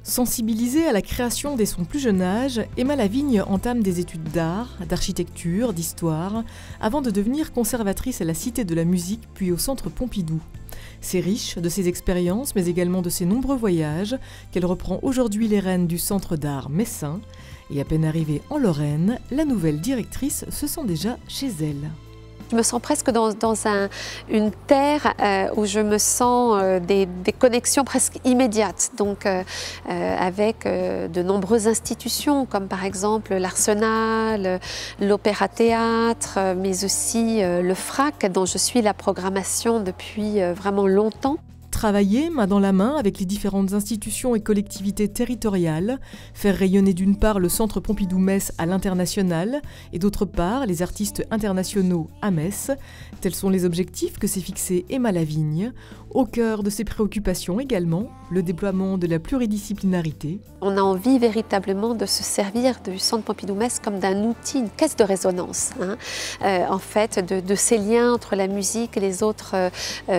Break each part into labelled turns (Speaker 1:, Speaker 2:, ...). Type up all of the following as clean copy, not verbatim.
Speaker 1: Sensibilisée à la création dès son plus jeune âge, Emma Lavigne entame des études d'art, d'architecture, d'histoire, avant de devenir conservatrice à la Cité de la musique puis au Centre Pompidou. C'est riche de ses expériences mais également de ses nombreux voyages qu'elle reprend aujourd'hui les rênes du Centre d'art Messin. Et à peine arrivée en Lorraine, la nouvelle directrice se sent déjà chez elle.
Speaker 2: Je me sens presque dans une terre où je me sens des connexions presque immédiates, donc avec de nombreuses institutions comme par exemple l'Arsenal, l'Opéra-Théâtre, mais aussi le FRAC dont je suis la programmation depuis vraiment longtemps.
Speaker 1: Travailler main dans la main avec les différentes institutions et collectivités territoriales, faire rayonner d'une part le Centre Pompidou-Metz à l'international et d'autre part les artistes internationaux à Metz, tels sont les objectifs que s'est fixé Emma Lavigne. Au cœur de ses préoccupations également, le déploiement de la pluridisciplinarité.
Speaker 2: On a envie véritablement de se servir du Centre Pompidou-Metz comme d'un outil, une caisse de résonance, en fait, de ces liens entre la musique et les autres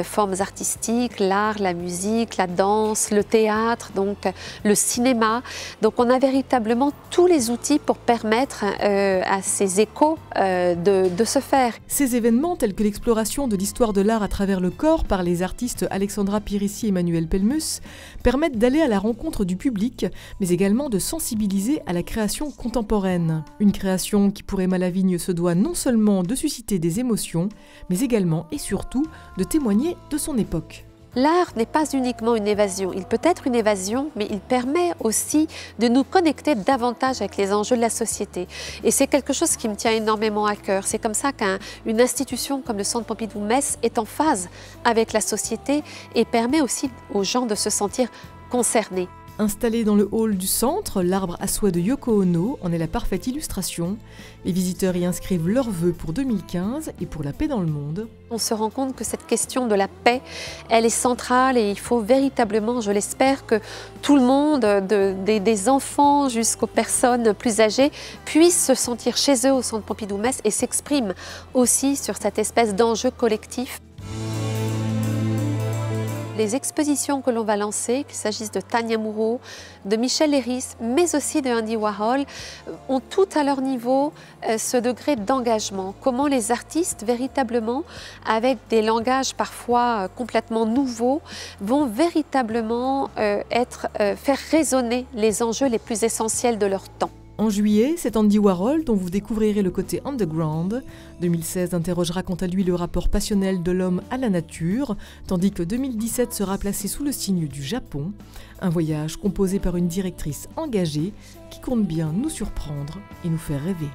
Speaker 2: formes artistiques, l'art, la musique, la danse, le théâtre, donc le cinéma. Donc on a véritablement tous les outils pour permettre à ces échos de se faire.
Speaker 1: Ces événements tels que l'exploration de l'histoire de l'art à travers le corps par les artistes Alexandra Pirissi et Emmanuel Pelmus permettent d'aller à la rencontre du public, mais également de sensibiliser à la création contemporaine. Une création qui pour Emma Lavigne se doit non seulement de susciter des émotions, mais également et surtout de témoigner de son époque.
Speaker 2: L'art n'est pas uniquement une évasion, il peut être une évasion, mais il permet aussi de nous connecter davantage avec les enjeux de la société. Et c'est quelque chose qui me tient énormément à cœur. C'est comme ça qu'une institution comme le Centre Pompidou-Metz est en phase avec la société et permet aussi aux gens de se sentir concernés.
Speaker 1: Installé dans le hall du centre, l'arbre à soie de Yoko Ono en est la parfaite illustration. Les visiteurs y inscrivent leurs vœux pour 2015 et pour la paix dans le monde.
Speaker 2: On se rend compte que cette question de la paix, elle est centrale et il faut véritablement, je l'espère, que tout le monde, des enfants jusqu'aux personnes plus âgées, puissent se sentir chez eux au Centre Pompidou-Metz et s'expriment aussi sur cette espèce d'enjeu collectif. Les expositions que l'on va lancer, qu'il s'agisse de Tania Moreau, de Michel Léris, mais aussi de Andy Warhol, ont tout à leur niveau ce degré d'engagement. Comment les artistes, véritablement, avec des langages parfois complètement nouveaux, vont véritablement faire résonner les enjeux les plus essentiels de leur temps.
Speaker 1: En juillet, c'est Andy Warhol dont vous découvrirez le côté underground. 2016 interrogera quant à lui le rapport passionnel de l'homme à la nature, tandis que 2017 sera placé sous le signe du Japon. Un voyage composé par une directrice engagée qui compte bien nous surprendre et nous faire rêver.